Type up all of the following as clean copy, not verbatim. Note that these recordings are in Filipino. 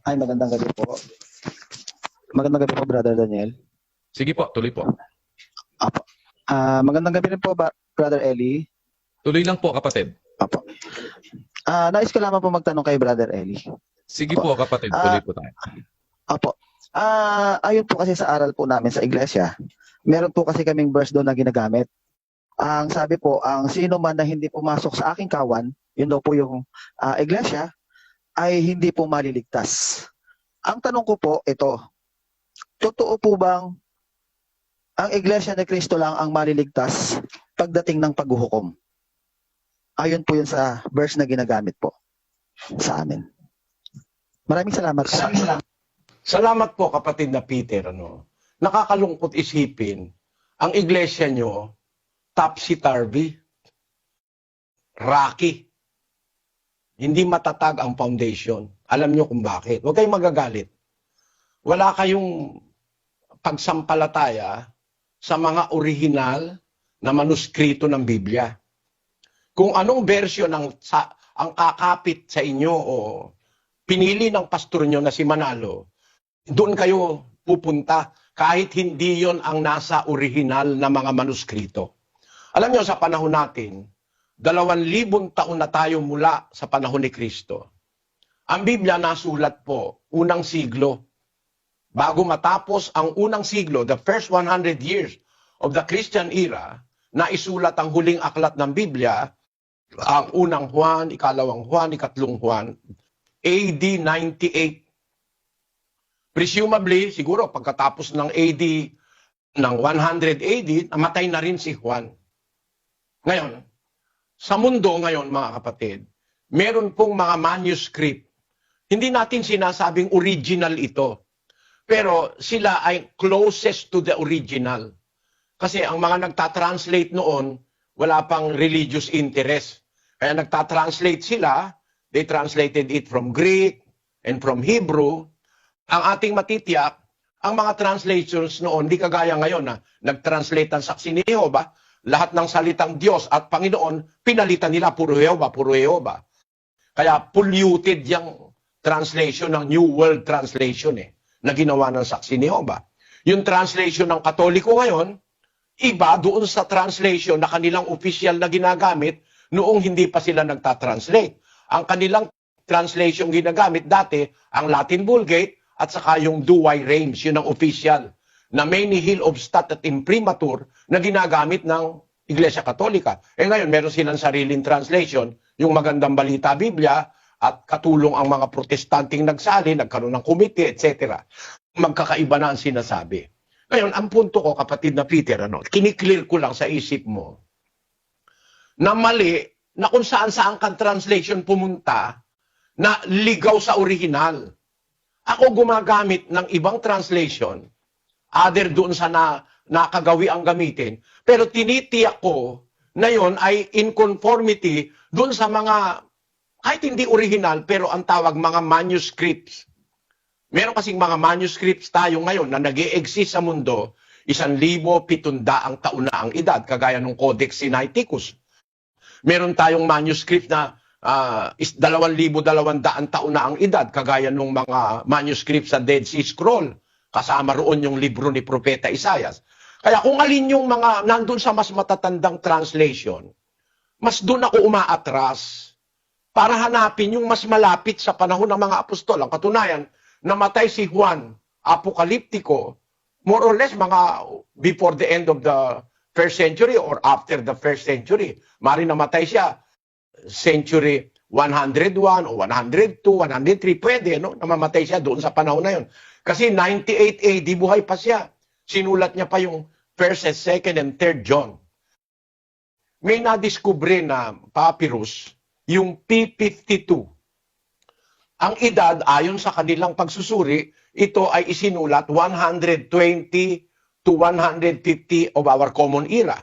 Ay, magandang gabi po. Magandang gabi po, Brother Daniel. Sige po, tuloy po. Apo. Magandang gabi rin po, Brother Eli. Tuloy lang po, kapatid. Apo. Nais ko lamang po magtanong kay Brother Eli. Sige Apo. po, kapatid. Tuloy po tayo. Apo. Ayon po kasi sa aral po namin sa iglesia, meron po kasi kaming verse doon na ginagamit. Ang sabi po, ang sino man na hindi pumasok sa aking kawan, yun daw po yung iglesia, ay hindi po maliligtas. Ang tanong ko po, ito, totoo po bang ang iglesia ni Cristo lang ang maliligtas pagdating ng paghuhukom? Ayon po yun sa verse na ginagamit po sa amin. Maraming salamat. Salamat po, kapatid na Peter. Nakakalungkot isipin, ang iglesia nyo, topsy-turvy, rocky. Hindi matatag ang foundation. Alam nyo kung bakit. Huwag kayong magagalit. Wala kayong pagsampalataya sa mga orihinal na manuskrito ng Biblia. Kung anong version ang kakapit sa inyo o pinili ng pastor nyo na si Manalo, doon kayo pupunta kahit hindi yon ang nasa orihinal na mga manuskrito. Alam nyo, sa panahon natin, 2,000 taon na tayo mula sa panahon ni Kristo. Ang Biblia nasulat po, unang siglo. Bago matapos ang unang siglo, the first 100 years of the Christian era, naisulat ang huling aklat ng Biblia, ang unang Juan, ikalawang Juan, ikatlong Juan, AD 98. Presumably, siguro pagkatapos ng AD, ng 100 AD, namatay na rin si Juan. Ngayon, sa mundo ngayon, mga kapatid, meron pong mga manuscript. Hindi natin sinasabing original ito. Pero sila ay closest to the original. Kasi ang mga nagtatranslate noon, wala pang religious interest. Kaya nagtatranslate sila, they translated it from Greek and from Hebrew. Ang ating matitiyak, ang mga translations noon, di kagaya ngayon na nagtranslate ang saksi ni Jehovah, lahat ng salitang Diyos at Panginoon, pinalitan nila puro Jehovah, puro Jehovah. Kaya polluted yung translation ng New World Translation na ginawa ng saksi ni Jehovah. Yung translation ng Katoliko ngayon, iba doon sa translation na kanilang official na ginagamit noong hindi pa sila nagtatranslate. Ang kanilang translation ginagamit dati, ang Latin Vulgate at saka yung Douay Rheims, yun ang official na may nihil obstat at imprimatur na ginagamit ng Iglesia Katolika. Ngayon, meron silang sariling translation, yung Magandang Balita Biblia, at katulong ang mga protestanting nagsali, nagkaroon ng komite, etc. Magkakaiba na ang sinasabi. Ngayon, ang punto ko, kapatid na Peter, kiniklear ko lang sa isip mo, na mali, na kung saan-saan kang translation pumunta, na ligaw sa original. Ako gumagamit ng ibang translation, other doon sa nakagawi ang gamitin. Pero tinitiyak ko na yon ay in conformity doon sa mga, kahit hindi original, pero ang tawag mga manuscripts. Meron kasing mga manuscripts tayo ngayon na nag-e-exist sa mundo, 1,700 taon na ang edad, kagaya ng Codex Sinaiticus. Meron tayong manuscript na 2,200 taon na ang edad, kagaya ng mga manuscripts sa Dead Sea Scroll. Kasama roon yung libro ni Propeta Isaias. Kaya kung alin yung mga nandun sa mas matatandang translation, mas doon ako umaatras para hanapin yung mas malapit sa panahon ng mga apostol. Ang katunayan, namatay si Juan Apokaliptiko, more or less mga before the end of the first century or after the first century. Mari namatay siya century 101 o 102, 103, pwede, no? Namamatay siya doon sa panahon na yun. Kasi 98 AD, buhay pa siya. Sinulat niya pa yung 1st, 2nd, and 3rd John. May nadiskubre na papyrus, yung P52. Ang edad, ayon sa kanilang pagsusuri, ito ay isinulat 120 to 150 of our common era.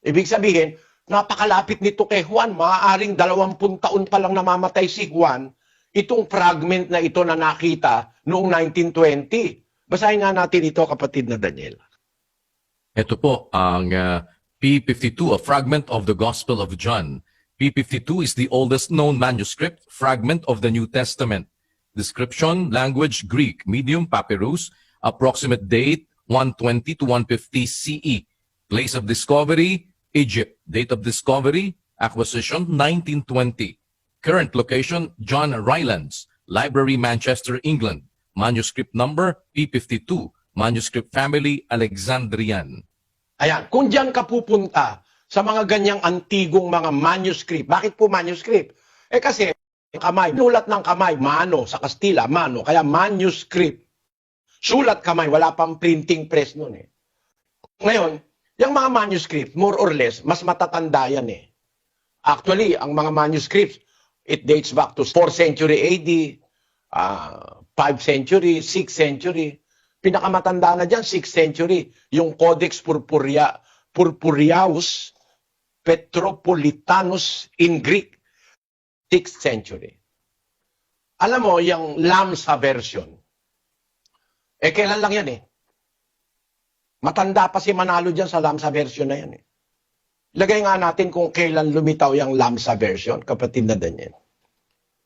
Ibig sabihin, napakalapit nito kay Juan. Maaaring 20 taon pa lang namamatay si Juan, itong fragment na ito na nakita noong 1920. Basahin nga natin ito, kapatid na Daniel. Ito po ang P52, a fragment of the Gospel of John. P52 is the oldest known manuscript fragment of the New Testament. Description, language, Greek, medium papyrus, approximate date 120 to 150 CE. Place of discovery, Egypt. Date of discovery, acquisition 1920. Current location, John Rylands, Library, Manchester, England. Manuscript number, P52. Manuscript family, Alexandrian. Ayan, kung diyan ka pupunta sa mga ganyang antigong mga manuscript, bakit po manuscript? Kasi kamay, nulat ng kamay, mano, sa Kastila, mano, kaya manuscript. Sulat kamay, wala pang printing press noon eh. Ngayon, yung mga manuscript, more or less, mas matatanda yan eh. Actually, ang mga manuscripts, it dates back to 4th century AD, 5th century, 6th century. Pinakamatanda na dyan, 6th century, yung Codex Purpureus Petropolitanus in Greek, 6th century. Alam mo, yung Lamsa version, kailan lang yan eh. Matanda pa si Manalo dyan sa Lamsa version na yan eh. Lagay nga natin kung kailan lumitaw yung Lamsa version, kapatid na Daniel.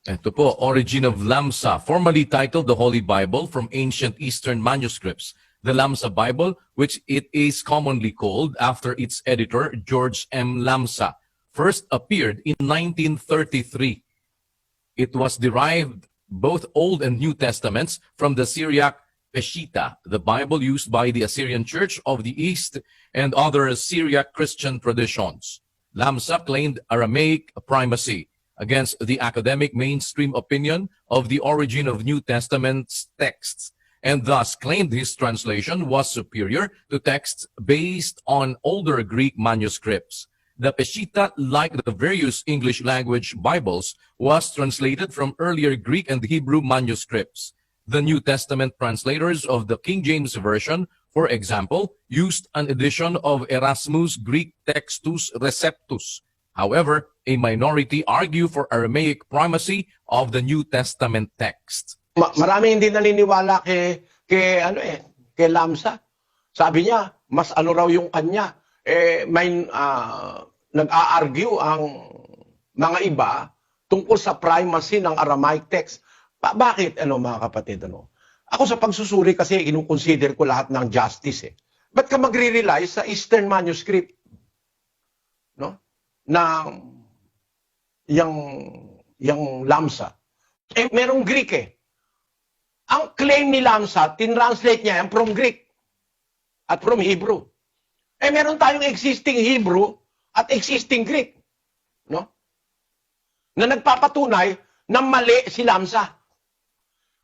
Ito po, Origin of Lamsa, formerly titled the Holy Bible from Ancient Eastern Manuscripts. The Lamsa Bible, which it is commonly called after its editor, George M. Lamsa, first appeared in 1933. It was derived both Old and New Testaments from the Syriac Peshitta, the Bible used by the Assyrian Church of the East and other Syriac Christian traditions. Lamsa claimed Aramaic primacy against the academic mainstream opinion of the origin of New Testament texts, and thus claimed his translation was superior to texts based on older Greek manuscripts. The Peshitta, like the various English language Bibles, was translated from earlier Greek and Hebrew manuscripts. The New Testament translators of the King James Version, for example, used an edition of Erasmus' Greek Textus Receptus. However, a minority argue for Aramaic primacy of the New Testament text. Marami hindi naniniwala kay Lamsa. Sabi niya, mas ano raw yung kanya. May nag-a-argue ang mga iba tungkol sa primacy ng Aramaic text. Bakit, mga kapatid, Ako sa pagsusuri kasi inukonsider ko lahat ng justice eh. Ba't ka magre-rely sa Eastern manuscript? No? Na yung Lamsa. Merong Greek eh. Ang claim ni Lamsa, tinranslate niya yan from Greek at from Hebrew. Meron tayong existing Hebrew at existing Greek. No? Na nagpapatunay na mali si Lamsa.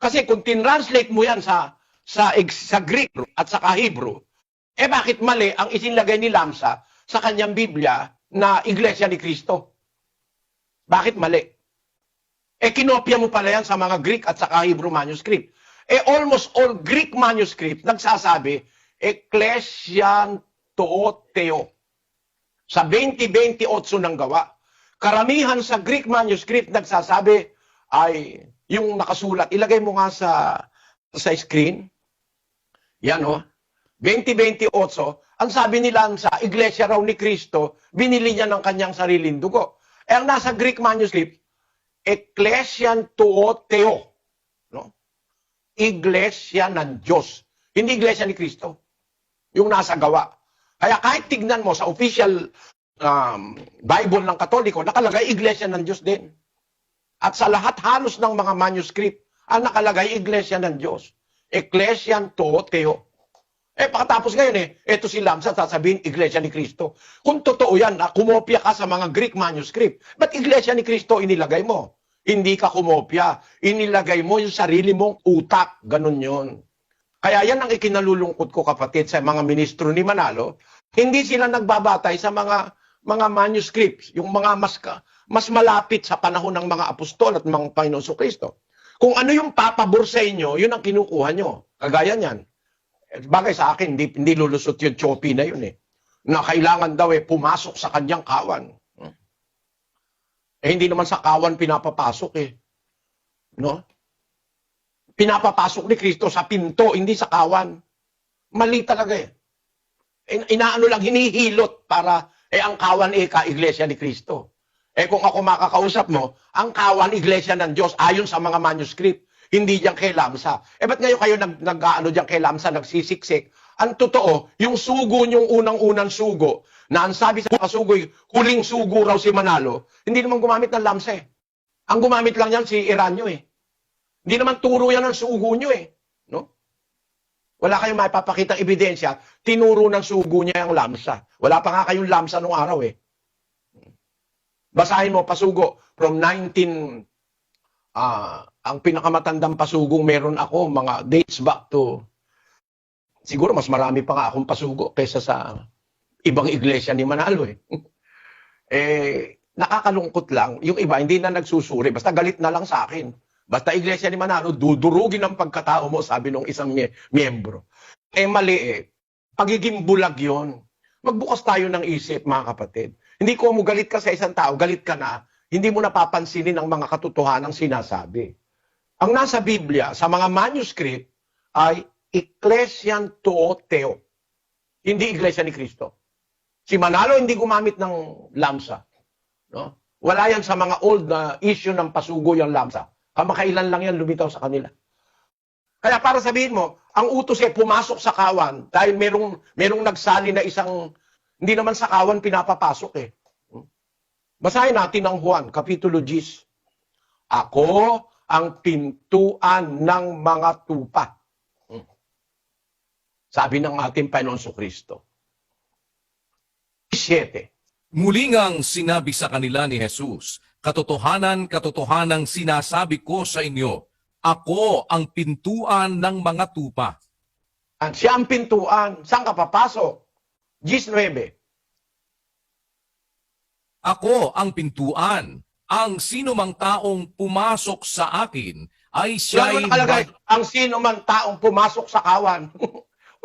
Kasi kung tinranslate mo yan sa Greek at sa Hebrew, bakit mali ang isinlagay ni Lamsa sa kanyang Biblia na Iglesia ni Cristo? Bakit mali? Kinopya mo pala yan sa mga Greek at sa Hebrew manuscript. Almost all Greek manuscript nagsasabi, Ecclesian Tooteo. Sa 20:28 ng gawa. Karamihan sa Greek manuscript nagsasabi ay yung nakasulat. Ilagay mo nga sa screen. Yan 20:28. Ang sabi nila sa Iglesia raw ni Cristo, binili niya ng kanyang sariling dugo. Ang nasa Greek manuscript, Ecclesian Tooteo. No? Iglesia ng Diyos. Hindi Iglesia ni Cristo. Yung nasa gawa. Kaya kahit tignan mo sa official Bible ng Katoliko, nakalagay Iglesia ng Diyos din. At sa lahat halos ng mga manuscript, ang nakalagay Iglesia ng Diyos. Ecclesian Tooteo. Pagkatapos ngayon ito si Lamsa sasabihin Iglesia ni Cristo. Kung totoo yan, kumopya ka sa mga Greek manuscript, ba't Iglesia ni Cristo inilagay mo? Hindi ka kumopya. Inilagay mo yung sarili mong utak. Ganun yon. Kaya yan ang ikinalulungkot ko, kapatid, sa mga ministro ni Manalo. Hindi sila nagbabatay sa mga manuscripts, yung mga mas malapit sa panahon ng mga apostol at mga Panginoon Kristo. Kung ano yung papabor sa inyo, yun ang kinukuha nyo. Kagaya niyan. Bagay sa akin, hindi lulusot yung choppy na yun na kailangan daw pumasok sa kanyang kawan. Hindi naman sa kawan pinapapasok No? Pinapapasok ni Kristo sa pinto, hindi sa kawan. Mali talaga Inaano lang, hinihilot para ang kawan ka-iglesia ni Kristo. Kung ako makakausap mo, ang kawan iglesia ng Diyos ayon sa mga manuscript. hindi diyan kay Lamsa. Ba't ngayon kayo nag-ano diyan kay Lamsa, nagsisiksik? Ang totoo, yung sugo niyong unang-unang sugo, na ang sabi sa kasugoy, huling sugo raw si Manalo, hindi naman gumamit ng Lamsa eh. Ang gumamit lang yan si Eranio eh. Hindi naman turo yan ng sugo niyo eh. No? Wala kayong maipapakitang ebidensya, tinuro ng sugo niya yung Lamsa. Wala pa nga kayong Lamsa nung araw eh. Basahin mo, pasugo, from 19, ang pinakamatandang pasugong meron ako, mga dates back to, siguro mas marami pa nga akong pasugo kaysa sa ibang iglesia ni Manalo eh. Nakakalungkot lang, yung iba hindi na nagsusuri, basta galit na lang sa akin. Basta iglesia ni Manalo, dudurugin ang pagkatao mo, sabi nung isang miyembro. Mali eh. Pagiging bulag yon. Magbukas tayo ng isip, mga kapatid. Hindi ko mo galit ka sa isang tao, galit ka na, hindi mo napapansinin ang mga katotohanang sinasabi. Ang nasa Biblia, sa mga manuscript, ay Ecclesian Tuo Theo. Hindi Iglesia ni Cristo. Si Manalo hindi gumamit ng Lamsa. No? Wala yan sa mga old na issue ng pasugo yung Lamsa. Kamakailan lang yan lumitaw sa kanila. Kaya para sabihin mo, ang utos ay pumasok sa kawan dahil merong nagsali na isang, hindi naman sa kawan pinapapasok eh. Basahin natin ang Juan, Kapitulo 10. Ako ang pintuan ng mga tupa. Sabi ng ating Panginoon Kristo. 7. Muli ngang sinabi sa kanila ni Jesus, katotohanan, katotohanang sinasabi ko sa inyo, ako ang pintuan ng mga tupa. At siya ang pintuan. Saan ka papasok? 19. Ako ang pintuan. Ang sino mang taong pumasok sa akin ay Wala siya'y... nakalagay, ang sino man taong pumasok sa kawan.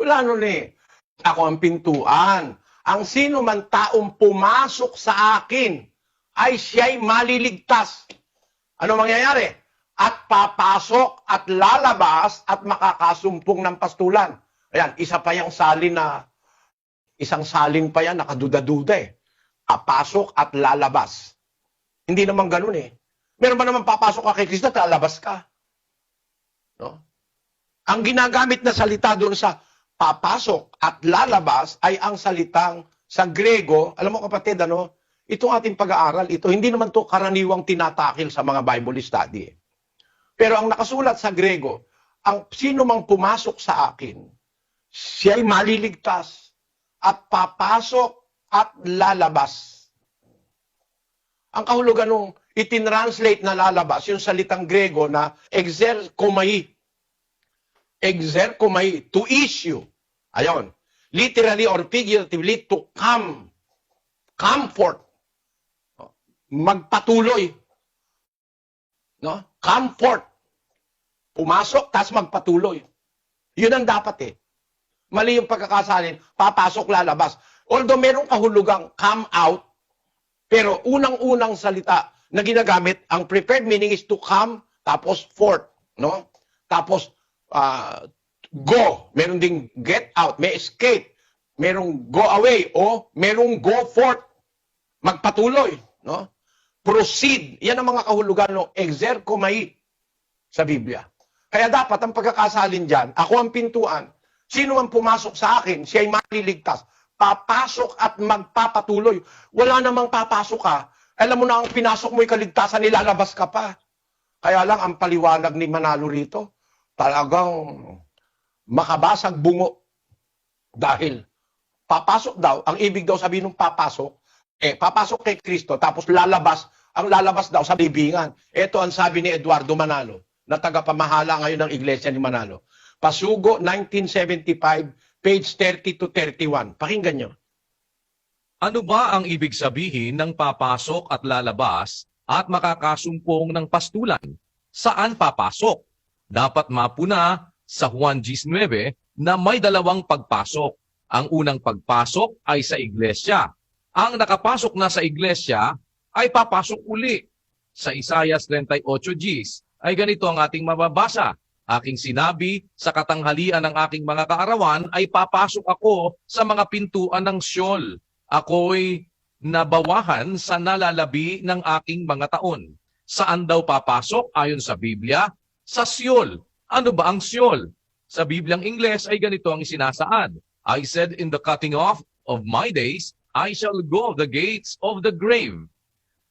Wala nun eh. Ako ang pintuan. Ang sino man taong pumasok sa akin ay siya'y maliligtas. Ano mangyayari? At papasok at lalabas at makakasumpong ng pastulan. Ayan, isa pa yung salin na, isang salin pa yan, nakaduda-duda eh. Papasok at lalabas. Hindi naman ganun eh. Meron ba naman papasok ka kay Kristo at lalabas ka? No? Ang ginagamit na salita doon sa papasok at lalabas ay ang salitang sa Grego. Alam mo kapatid, itong ating pag-aaral, ito hindi naman to karaniwang tinatakil sa mga Bible study eh. Pero ang nakasulat sa Grego, ang sino mang pumasok sa akin, siya'y maliligtas at papasok at lalabas. Ang kahulugan nung itinranslate na lalabas, yung salitang Grego na exerkomai. Exerkomai, to issue. Ayon. Literally or figuratively, to come. Comfort. Magpatuloy. No? Comfort. Pumasok, tas magpatuloy. Yun ang dapat eh. Mali yung pagkakasalin, papasok, lalabas. Although merong kahulugang come out, pero unang-unang salita na ginagamit, ang preferred meaning is to come, tapos forth. No? Tapos, go. Meron ding get out, may escape. Merong go away, o merong go forth. Magpatuloy. No? Proceed. Yan ang mga kahulugan ng exerkomai sa Biblia. Kaya dapat ang pagkakasalin dyan, ako ang pintuan, sino ang pumasok sa akin, siya ay maliligtas. Papasok at magpapatuloy. Wala namang papasok ka. Alam mo na ang pinasok mo ay kaligtasan, nilalabas ka pa. Kaya lang ang paliwanag ni Manalo rito, talagang makabasag bungo. Dahil papasok daw, ang ibig daw sabihin ng papasok, papasok kay Kristo, tapos lalabas, ang lalabas daw sa libingan. Ito ang sabi ni Eduardo Manalo, na tagapamahala ngayon ng Iglesia ni Manalo. Pasugo, 1975, page 30 to 31. Pakinggan nyo. Ano ba ang ibig sabihin ng papasok at lalabas at makakasumpong ng pastulan? Saan papasok? Dapat mapuna sa Juan 19 na may dalawang pagpasok. Ang unang pagpasok ay sa iglesia. Ang nakapasok na sa iglesia ay papasok uli. Sa Isaias 38:10 ay ganito ang ating mababasa. Aking sinabi, sa katanghalian ng aking mga kaarawan ay papasok ako sa mga pintuan ng Siol. Ako'y nabawahan sa nalalabi ng aking mga taon. Saan daw papasok ayon sa Biblia? sa Siol. Ano ba ang Siol? Sa Biblyang Ingles ay ganito ang isinasaad. I said in the cutting off of my days, I shall go the gates of the grave.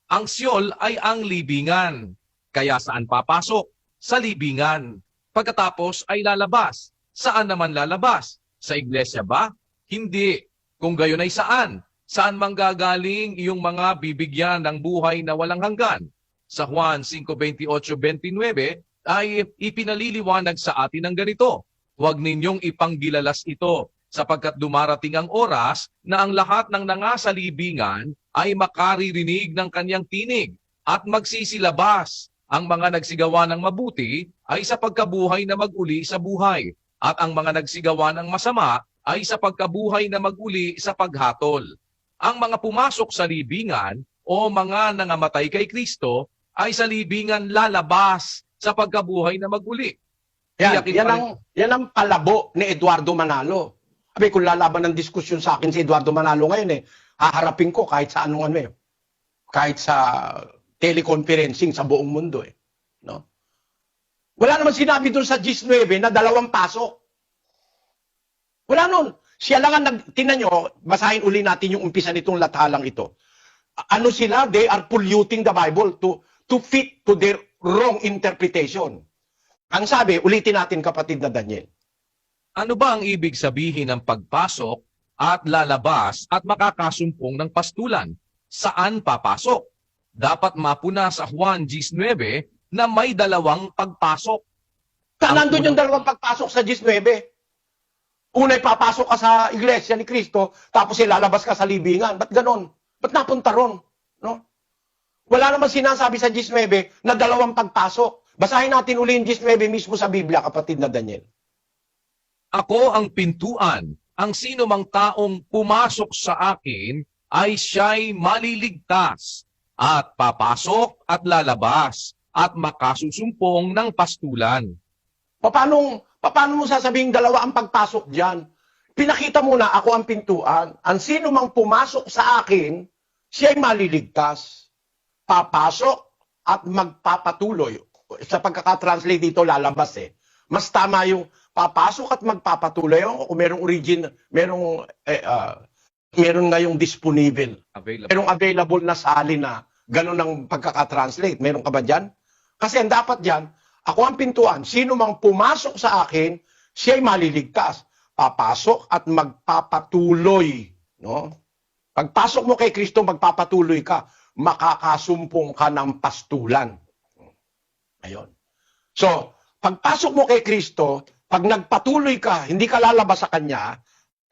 Ang Siol ay ang libingan. Kaya saan papasok? Sa libingan. Pagkatapos ay lalabas. Saan naman lalabas? Sa iglesia ba? Hindi. Kung gayon ay saan? Saan manggagaling iyong mga bibigyan ng buhay na walang hanggan? Sa Juan 5:28-29 ay ipinaliliwanag sa atin ng ganito. Huwag ninyong ipanggilalas ito, sapagkat dumarating ang oras na ang lahat ng nangasa libingan ay makaririnig ng kanyang tinig at magsisilabas. Ang mga nagsigawa ng mabuti ay sa pagkabuhay na mag-uli sa buhay, at ang mga nagsigawa ng masama ay sa pagkabuhay na mag-uli sa paghatol. Ang mga pumasok sa libingan o mga nangamatay kay Kristo ay sa libingan lalabas sa pagkabuhay na mag-uli. Yan ang palabo ni Eduardo Manalo. Sabi, kung lalaban ng diskusyon sa akin si Eduardo Manalo ngayon, haharapin ko kahit sa anong kahit sa teleconferencing sa buong mundo. No? Wala naman sinabi doon sa 19 na 2 pasok. Wala nun. Siya lang ang tinan nyo, basahin uli natin yung umpisa nitong lathalang ito. Ano sila? They are polluting the Bible to fit to their wrong interpretation. Ang sabi, ulitin natin kapatid na Daniel. Ano ba ang ibig sabihin ng pagpasok at lalabas at makakasumpong ng pastulan? Saan papasok? Dapat mapuna sa Juan 19 na may 2 pagpasok. Nandun yung 2 pagpasok sa 19. Una'y papasok ka sa iglesia ni Kristo, tapos ilalabas ka sa libingan. Ba't ganon? Ba't napunta ron? No? Wala naman sinasabi sa 19 na 2 pagpasok. Basahin natin uli yung 19 mismo sa Biblia, kapatid na Daniel. Ako ang pintuan. Ang sino mang taong pumasok sa akin ay siya'y maliligtas at papasok at lalabas at makasusumpong ng pastulan. Paano mo sasabing 2 ang pagpasok dyan? Pinakita mo na ako ang pintuan. Ang sino mang pumasok sa akin, siya'y maliligtas. Papasok at magpapatuloy. Sa pagkakatranslate dito, lalabas Mas tama yung papasok at magpapatuloy. Kung merong origin, meron ngayong disponible. Merong available na salin na ganun ang pagkakatranslate. Meron ka ba dyan? Kasi ang dapat dyan, ako ang pintuan. Sino mang pumasok sa akin, siya'y maliligtas. Papasok at magpapatuloy. No? Pagpasok mo kay Kristo, magpapatuloy ka. Makakasumpong ka ng pastulan. Ayun. So, pagpasok mo kay Kristo, pag nagpatuloy ka, hindi ka lalabas sa Kanya,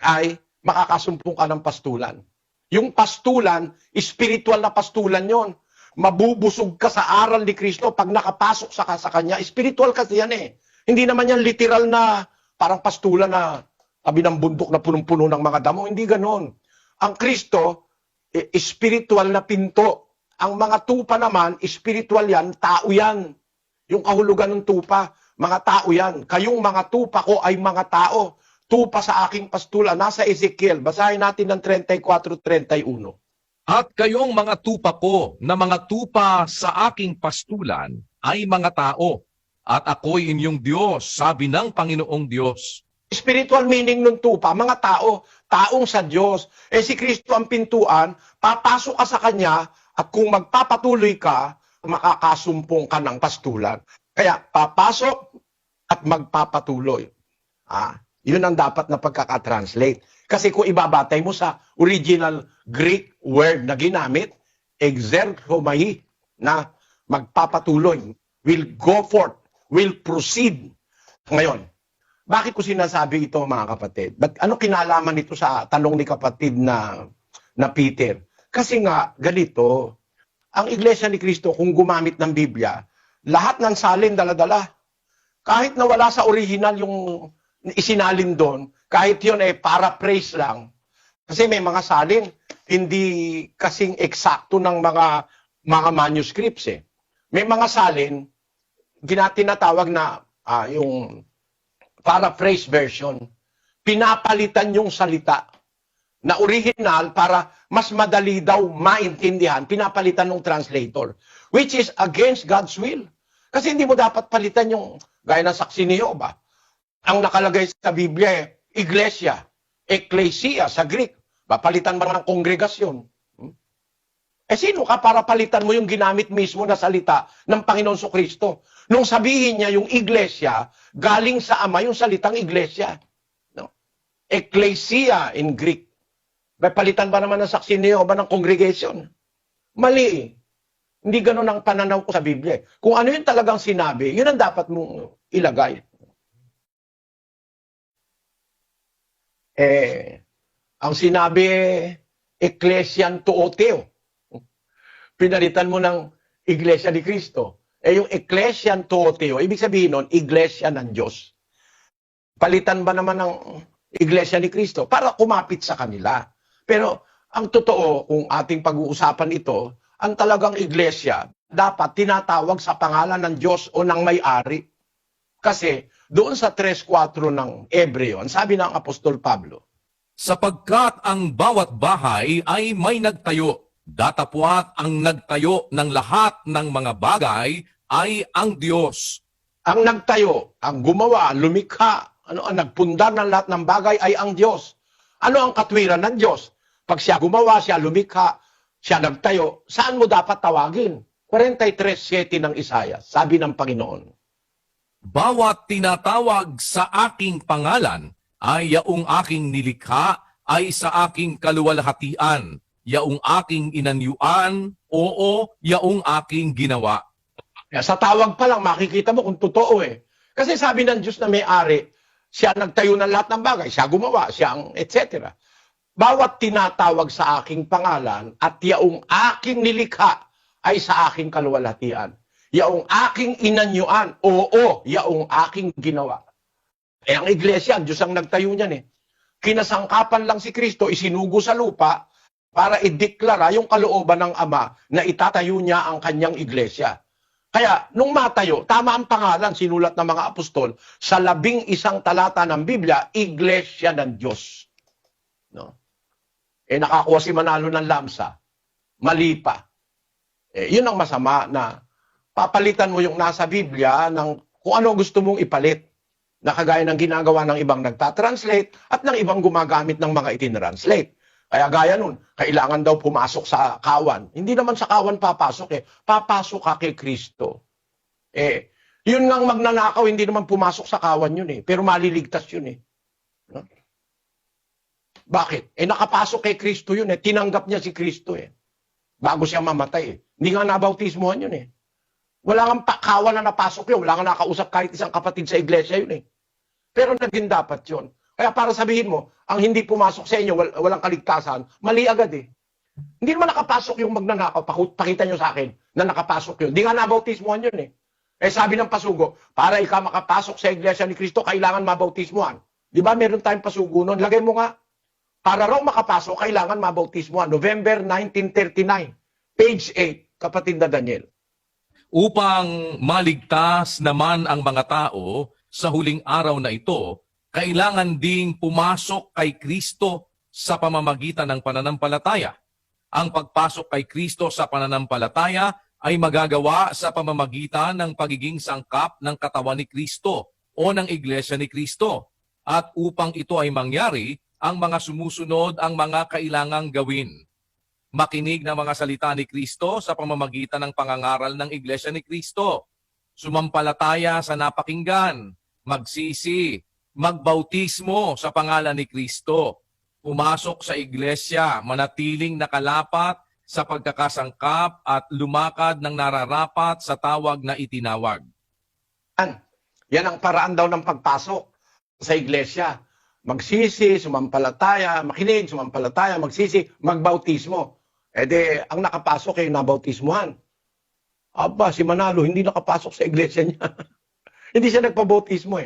ay makakasumpong ka ng pastulan. Yung pastulan, spiritual na pastulan yon. Mabubusog ka sa aral ni Kristo pag nakapasok sa Kanya. Spiritual kasi yan Hindi naman yan literal na parang pastulan na tabi ng bundok na punong-puno ng mga damo. Hindi ganon. Ang Kristo, spiritual na pinto. Ang mga tupa naman, spiritual yan, tao yan. Yung kahulugan ng tupa, mga tao yan. Kayong mga tupa ko ay mga tao. Tupa sa aking pastulan. Nasa Ezekiel. Basahin natin ng 34-31. At kayong mga tupa ko na mga tupa sa aking pastulan ay mga tao. At ako'y inyong Diyos, sabi ng Panginoong Diyos. Spiritual meaning ng tupa, mga tao, taong sa Diyos. Si Kristo ang pintuan, papasok ka sa Kanya, at kung magpapatuloy ka, makakasumpong ka ng pastulan. Kaya, papasok at magpapatuloy. Yun ang dapat na pagkakatranslate. Kasi kung ibabatay mo sa original Greek word na ginamit, exerchomai, na magpapatuloy, will go forth, will proceed. Ngayon, bakit ko sinasabi ito mga kapatid? Ano kinalaman nito sa tanong ni kapatid na Peter? Kasi nga, ganito, ang Iglesia ni Cristo, kung gumamit ng Biblia, lahat ng salin dala-dala. Kahit na wala sa original yung isinalin doon, kahit yun paraphrase lang. Kasi may mga salin, hindi kasing eksakto ng mga manuscripts May mga salin, tinatawag na yung paraphrase version, pinapalitan yung salita na original para mas madali daw maintindihan, pinapalitan ng translator, which is against God's will. Kasi hindi mo dapat palitan yung gaya ng saksi ni Jehovah. Ang nakalagay sa Biblia iglesia, ecclesia sa Greek. Papalitan mo ng kongregasyon. Sino ka para palitan mo yung ginamit mismo na salita ng Panginoon Kristo? Nung sabihin niya yung iglesia, galing sa Ama yung salitang iglesia. No? Ecclesia in Greek. Palitan ba naman ng saksi ni Jehovah ng congregation? Mali. Hindi ganun ang pananaw ko sa Biblia. Kung ano yung talagang sinabi, yun ang dapat mong ilagay. Ang sinabi, ecclesian tuoteo. Pinalitan mo ng iglesia ni Kristo. Yung ecclesian tuoteo, ibig sabihin nun, iglesia ng Diyos. Palitan ba naman ng iglesia ni Kristo para kumapit sa kanila? Pero ang totoo, kung ating pag-uusapan ito, ang talagang iglesia dapat tinatawag sa pangalan ng Diyos o ng may-ari. Kasi doon sa 3:4 ng Hebreo, ang sabi ng Apostol Pablo, Sapagkat ang bawat bahay ay may nagtayo, datapwat ang nagtayo ng lahat ng mga bagay ay ang Diyos. ang nagtayo, ang gumawa, lumikha, ang nagpundar ng lahat ng bagay ay ang Diyos. Ano ang katwiran ng Diyos? Pag siya gumawa, siya lumikha, siya nagtayo, saan mo dapat tawagin? 43:7 ng Isaiah, sabi ng Panginoon. Bawat tinatawag sa aking pangalan ay yaong aking nilikha ay sa aking kaluwalhatian, yaong aking inanyuan, oo, yaong aking ginawa. Sa tawag pa lang, makikita mo kung totoo Kasi sabi ng Diyos na may-ari, siya nagtayo ng lahat ng bagay, siya gumawa, siya ang etc. Bawat tinatawag sa aking pangalan at yaong aking nilikha ay sa aking kaluwalhatian. Yaong aking inanyuan, oo, yaong aking ginawa. Ang iglesia, ang Diyos ang nagtayo niyan Kinasangkapan lang si Kristo, isinugo sa lupa para ideklara yung kalooban ng Ama na itatayo niya ang kanyang iglesia. Kaya, nung matayo, tama ang pangalan, sinulat ng mga apostol, sa 11 talata ng Biblia, Iglesia ng Diyos. No? Nakakuha si Manalo ng lamsa. Mali pa. Yun ang masama na papalitan mo yung nasa Biblia ng kung ano gusto mong ipalit. Na kagaya ng ginagawa ng ibang nagtatranslate at ng ibang gumagamit ng mga itinranslate. Kaya gaya nun, kailangan daw pumasok sa kawan. Hindi naman sa kawan papasok Papasok ka kay Kristo. Yun ngang magnanakaw, hindi naman pumasok sa kawan yun Pero maliligtas yun No? Bakit? Nakapasok kay Kristo yun Tinanggap niya si Kristo Bago siya mamatay Hindi nga nabautismohan yun Wala nga kawan na napasok yun. Wala nga nakausap kahit isang kapatid sa iglesia yun Pero naging dapat yun. Kaya para sabihin mo, ang hindi pumasok sa inyo, walang kaligtasan, mali agad Hindi naman nakapasok yung magnanakaw. Pakita nyo sa akin na nakapasok yun. Hindi nga nabautismohan yun sabi ng pasugo, para ikaw makapasok sa iglesia ni Kristo, kailangan mabautismohan. Di ba meron tayong pasugo nun? Lagay mo nga. Para raw makapasok, kailangan mabautismohan. November 1939, page 8, kapatid na Daniel. Upang maligtas naman ang mga tao sa huling araw na ito, kailangan ding pumasok kay Kristo sa pamamagitan ng pananampalataya. Ang pagpasok kay Kristo sa pananampalataya ay magagawa sa pamamagitan ng pagiging sangkap ng katawan ni Kristo o ng Iglesia ni Kristo. At upang ito ay mangyari, ang mga sumusunod ang mga kailangang gawin. Makinig ng mga salita ni Kristo sa pamamagitan ng pangangaral ng Iglesia ni Kristo. Sumampalataya sa napakinggan, magsisi, magbautismo sa pangalan ni Kristo. Pumasok sa iglesia, manatiling nakalapat sa pagkakasangkap at lumakad ng nararapat sa tawag na itinawag. Yan ang paraan daw ng pagpasok sa iglesia. Magsisi, sumampalataya, makinig, sumampalataya, magsisi, magbautismo. Ang nakapasok nabautismohan. Aba, si Manalo, hindi nakapasok sa iglesia niya. Hindi siya nagpabautismo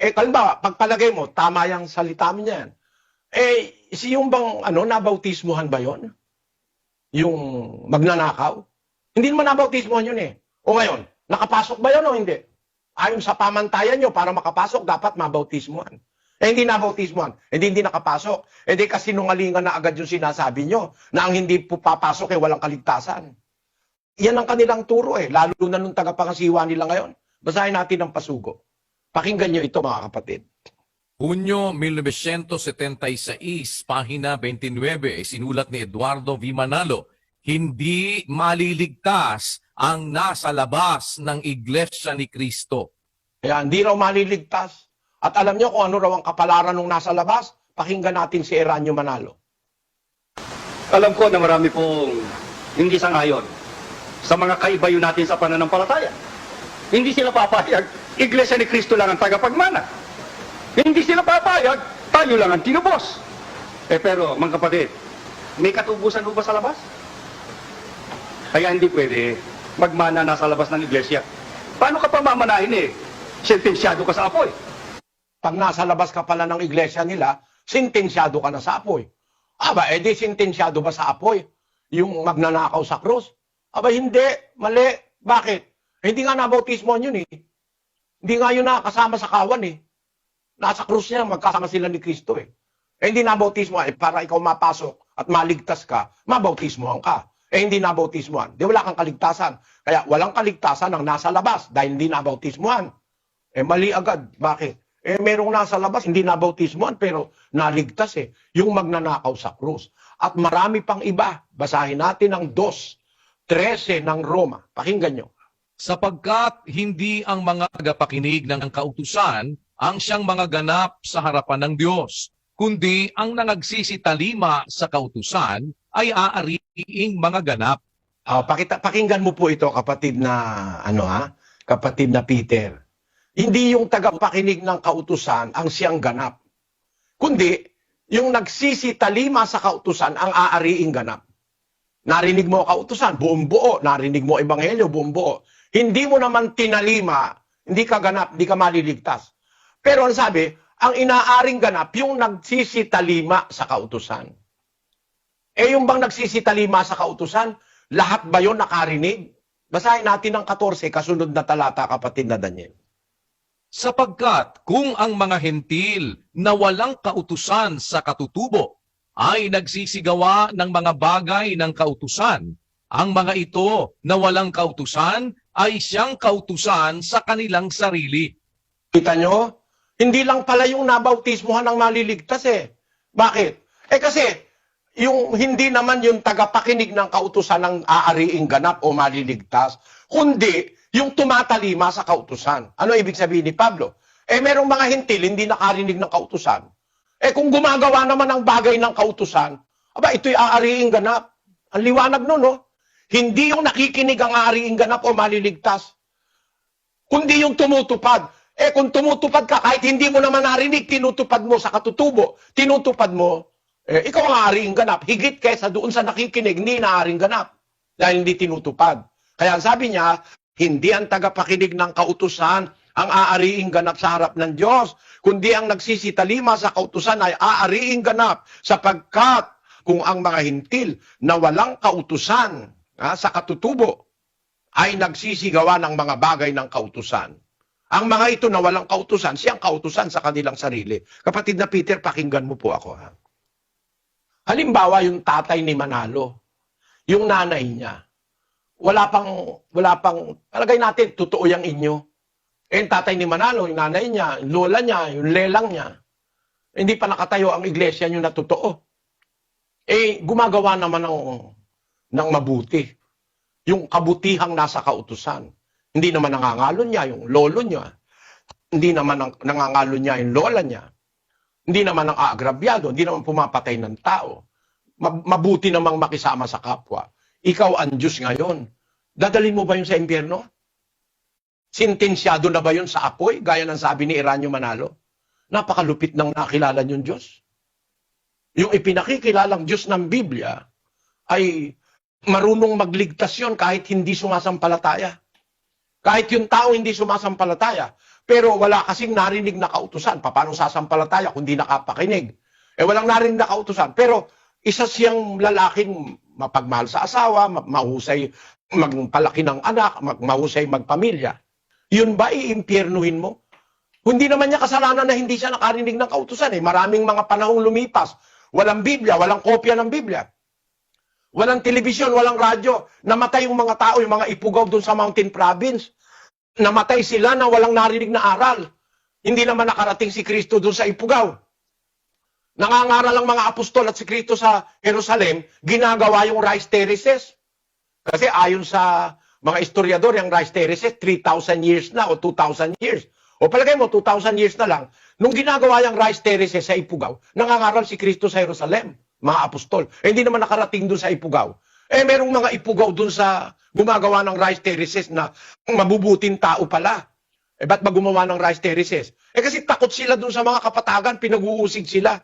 kalimbawa, pagpalagay mo, tama yung salita mo niyan. Yung bang, nabautismohan ba yon? Yung magnanakaw? Hindi naman nabautismohan yun O ngayon, nakapasok ba yun o hindi? Ayon sa pamantayan nyo, para makapasok, dapat mabautismohan. Hindi nabautismohan, hindi nakapasok. Kasinungalingan na agad yung sinasabi nyo, na ang hindi po papasok walang kaligtasan. Yan ang kanilang turo lalo na nung tagapangasiwa nila ngayon. Basahin natin ang pasugo. Pakinggan nyo ito mga kapatid. Hunyo 1976, pahina 29, sinulat ni Eduardo V. Manalo, hindi maliligtas ang nasa labas ng Iglesia ni Cristo. Kaya hindi raw maliligtas. At alam nyo kung ano raw ang kapalaran nung nasa labas? Pakinggan natin si Eranio Manalo. Alam ko na marami pong hindi sangayon sa mga kaibayo natin sa pananampalataya. Hindi sila papayag, Iglesia ni Cristo lang ang tagapagmana. Hindi sila papayag, tayo lang ang tinubos. Pero, mga kapatid, may katubusan ba sa labas? Kaya hindi pwede magmana nasa labas ng Iglesia. Paano ka pa mamanahin sentensyado ka sa apoy. Pag nasa labas ka pala ng iglesia nila, sentensyado ka na sa apoy. Aba, edi sentensyado ba sa apoy? Yung magnanakaw sa krus? Aba, hindi. Mali. Bakit? Hindi nga nabautismohan yun Hindi nga yun nakasama sa kawan Nasa krus niya, magkasama sila ni Kristo hindi nabautismohan. Para ikaw mapasok at maligtas ka, mabautismohan ka. Hindi nabautismohan. Di wala kang kaligtasan. Kaya walang kaligtasan ang nasa labas dahil hindi nabautismohan. Mali agad. Bakit? Merong nasa labas, hindi nabautismohan pero naligtas Yung magnanakaw sa krus. At marami pang iba. Basahin natin ang 2:13 ng Roma. Pakinggan nyo. Sapagkat hindi ang mga tagapakinig ng kautusan ang siyang mga ganap sa harapan ng Diyos, kundi ang nangagsisitalima sa kautusan ay aariing mga ganap. Pakinggan mo po ito, kapatid na kapatid na Peter. Hindi yung tagapakinig ng kautusan ang siyang ganap, kundi yung nagsisitalima sa kautusan ang aariing ganap. Narinig mo kautusan, buong buo. Narinig mo ebanghelyo, buong buo. Hindi mo naman tinalima, hindi ka ganap, hindi ka maliligtas. Pero ang sabi, ang inaaring ganap, yung nagsisitalima sa kautusan. Yung bang nagsisitalima sa kautusan, lahat ba yun nakarinig? Basahin natin ang 14, kasunod na talata, kapatid na Daniel. Sapagkat kung ang mga hentil na walang kautusan sa katutubo ay nagsisigawa ng mga bagay ng kautusan, ang mga ito na walang kautusan ay siyang kautusan sa kanilang sarili. Kita nyo? Hindi lang pala yung nabautismohan ang maliligtas Bakit? Kasi yung hindi naman yung tagapakinig ng kautusan ang aariing ganap o maliligtas, kundi yung tumatalima sa kautusan. Ano ibig sabihin ni Pablo? Merong mga hentil hindi nakarinig ng kautusan. Kung gumagawa naman ng bagay ng kautusan, aba ito'y aariing ganap. Ang liwanag nun, Hindi yung nakikinig ang aariing ganap o maliligtas, kundi yung tumutupad. Kung tumutupad ka, kahit hindi mo naman narinig, tinutupad mo sa katutubo, tinutupad mo, ikaw ang aariing ganap. Higit kaysa doon sa nakikinig, hindi na aaring ganap. Dahil hindi tinutupad. Kaya sabi niya, hindi ang tagapakinig ng kautusan ang aariing ganap sa harap ng Diyos, kundi ang nagsisitalima sa kautusan ay aariing ganap, sapagkat kung ang mga hintil na walang kautusan sa katutubo ay nagsisigawa ng mga bagay ng kautusan. Ang mga ito na walang kautusan, siyang kautusan sa kanilang sarili. Kapatid na Peter, pakinggan mo po ako. Halimbawa, yung tatay ni Manalo, yung nanay niya, wala pang, palagay natin, totoo yung inyo. Yung tatay ni Manalo, yung nanay niya, yung lola niya, yung lelang niya, hindi pa nakatayo ang iglesia niyo na totoo. Gumagawa naman ng mabuti. Yung kabutihang nasa kautusan. Hindi naman nangangalon niya yung lolo niya. Hindi naman nangangalon niya yung lola niya. Hindi naman ang aagrabyado. Hindi naman pumapatay ng tao. Mabuti namang makisama sa kapwa. Ikaw ang Diyos ngayon. Dadalhin mo ba yun sa impyerno? Sentensyado na ba yun sa apoy? Gaya ng sabi ni Eranio Manalo. Napakalupit ng nakilala niyong Diyos. Yung ipinakikilalang Diyos ng Biblia ay marunong magligtas yun kahit hindi sumasampalataya. Kahit yung tao hindi sumasampalataya, pero wala kasing narinig na kautusan. Paano sasampalataya kung di nakapakinig? Walang narinig na kautusan. Pero isa siyang lalaking mapagmahal sa asawa, mahusay magpalaki ng anak, mahusay magpamilya. Yun ba iimpyernuhin mo? Hindi naman niya kasalanan na hindi siya nakarinig ng kautusan. Maraming mga panahong lumipas. Walang Biblia, walang kopya ng Biblia. Walang telebisyon, walang radyo. Namatay yung mga tao, yung mga ipugaw doon sa Mountain Province. Namatay sila na walang narinig na aral. Hindi naman nakarating si Kristo doon sa ipugaw. Nangangaral ang mga apostol at si Kristo sa Jerusalem, ginagawa yung rice terraces. Kasi ayon sa mga historiador, yung rice terraces, 3,000 years na o 2,000 years. O palagay mo, 2,000 years na lang, nung ginagawa yung rice terraces sa ipugaw, nangangaral si Kristo sa Jerusalem, mga apostol. Hindi naman nakarating doon sa ipugaw. Merong mga ipugaw doon sa gumagawa ng rice terraces na mabubuting tao pala. Ba't ba gumawa ng rice terraces? Kasi takot sila doon sa mga kapatagan, pinag-uusig sila.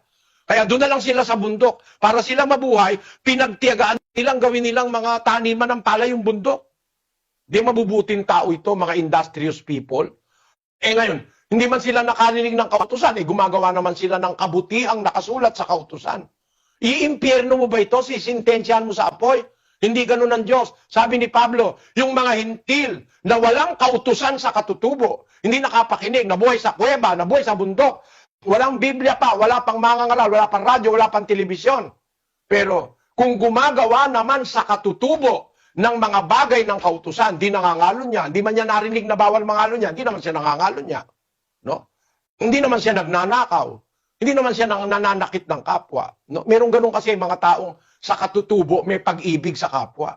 Kaya doon na lang sila sa bundok. Para sila mabuhay, pinagtiyagaan nilang gawin nilang mga taniman ng palay yung bundok. Di mabubuting tao ito, mga industrious people. Ngayon, hindi man sila nakarinig ng kautusan, gumagawa naman sila ng kabutihang nakasulat sa kautusan. Iimpyerno mo ba ito? Sisintensyahan mo sa apoy? Hindi ganun ang Diyos. Sabi ni Pablo, yung mga hintil na walang kautusan sa katutubo, hindi nakapakinig, nabuhay sa kuweba, nabuhay sa bundok, walang Biblia pa, wala pang mangangaral, wala pang radyo, wala pang telebisyon. Pero kung gumagawa naman sa katutubo ng mga bagay ng kautusan, di nangangalon niya, hindi man niya narinig na bawal mangalon niya, hindi naman siya nangangalon niya. No? Hindi naman siya nagnanakaw. Hindi naman siya nananakit ng kapwa. No? Merong ganun kasi mga taong sa katutubo may pag-ibig sa kapwa.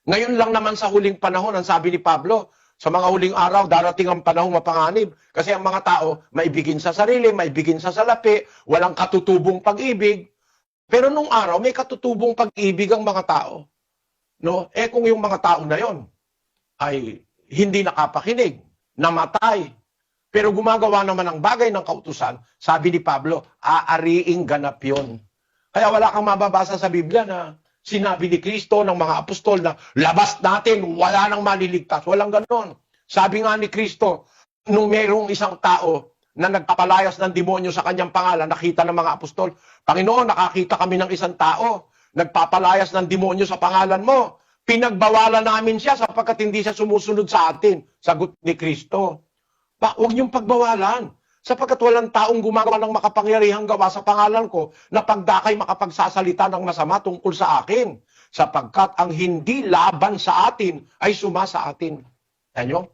Ngayon lang naman sa huling panahon, ang sabi ni Pablo, sa mga huling araw, darating ang panahong mapanganib. Kasi ang mga tao, maibigin sa sarili, maibigin sa salapi, walang katutubong pag-ibig. Pero nung araw, may katutubong pag-ibig ang mga tao. No? Kung yung mga tao na yon ay hindi nakapakinig, namatay, pero gumagawa naman ng bagay ng kautusan, sabi ni Pablo, aariing ganap yun. Kaya wala kang mababasa sa Biblia na sinabi ni Kristo ng mga apostol na labas natin, wala nang maliligtas. Walang ganon. Sabi nga ni Kristo, nung mayroong isang tao na nagpapalayas ng demonyo sa kanyang pangalan, nakita ng mga apostol, Panginoon, nakakita kami ng isang tao, nagpapalayas ng demonyo sa pangalan mo. Pinagbawalan namin siya sapagkat hindi siya sumusunod sa atin. Sagot ni Kristo. Huwag niyong pagbawalan. Sapagkat walang taong gumagawa ng makapangyarihang gawa sa pangalan ko na pagdakay makapagsasalita ng masama tungkol sa akin. Sapagkat ang hindi laban sa atin ay suma sa atin. Yan.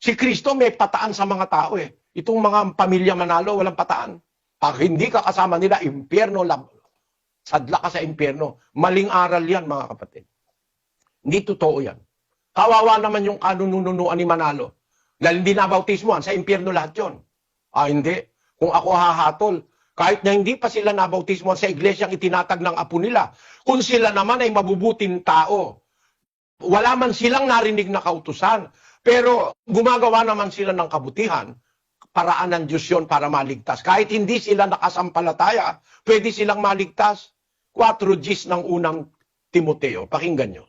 Si Kristo may pataan sa mga tao Itong mga pamilya Manalo, walang pataan. Pag hindi ka kasama nila, impyerno, sadla ka sa impyerno. Maling aral yan, mga kapatid. Hindi totoo yan. Kawawa naman yung kanununuan ni Manalo. Dahil hindi nabautismoan, sa impyerno lahat yun. Hindi. Kung ako hahatol, kahit na hindi pa sila nabautismoan sa iglesyang itinatag ng apo nila, kung sila naman ay mabubuting tao, wala man silang narinig na kautusan, pero gumagawa naman sila ng kabutihan, paraan ng Diyos yun para maligtas. Kahit hindi sila nakasampalataya, pwede silang maligtas. 4 Gs ng unang Timoteo. Pakinggan nyo.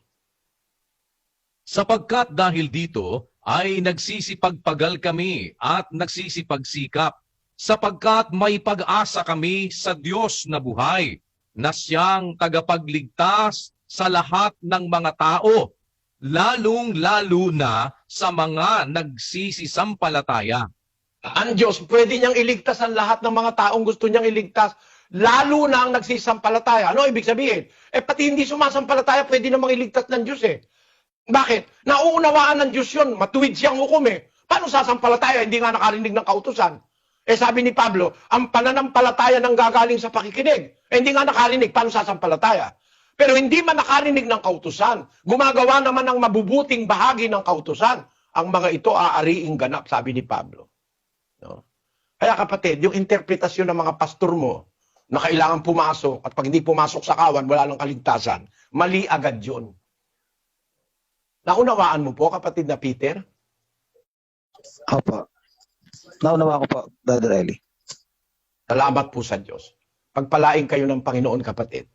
Sapagkat dahil dito ay nagsisipagpagal kami at nagsisipagsikap, sapagkat may pag-asa kami sa Diyos na buhay, na siyang tagapagligtas sa lahat ng mga tao, lalong-lalo na sa mga nagsisisampalataya. Ang Diyos, pwede niyang iligtas ang lahat ng mga taong gusto niyang iligtas, lalo na ang nagsisampalataya. Ano ibig sabihin? Pati hindi sumasampalataya, pwede namang iligtas ng Diyos Bakit? Nauunawaan ng Diyos yun. Matuwid siyang hukom Paano sasampalataya? Hindi nga nakarinig ng kautusan. Sabi ni Pablo, ang pananampalataya nang gagaling sa pakikinig. Hindi nga nakarinig. Paano sasampalataya? Pero hindi man nakarinig ng kautusan. Gumagawa naman ng mabubuting bahagi ng kautusan. Ang mga ito aariing ganap, sabi ni Pablo. No? Kaya kapatid, yung interpretasyon ng mga pastor mo na kailangan pumasok at pag hindi pumasok sa kawan, wala nang kaligtasan, mali agad yun. Naunawaan mo po, kapatid na Peter? Opo. Naunawa ko po, Brother Eli. Salamat po sa Diyos. Pagpalain kayo ng Panginoon, kapatid.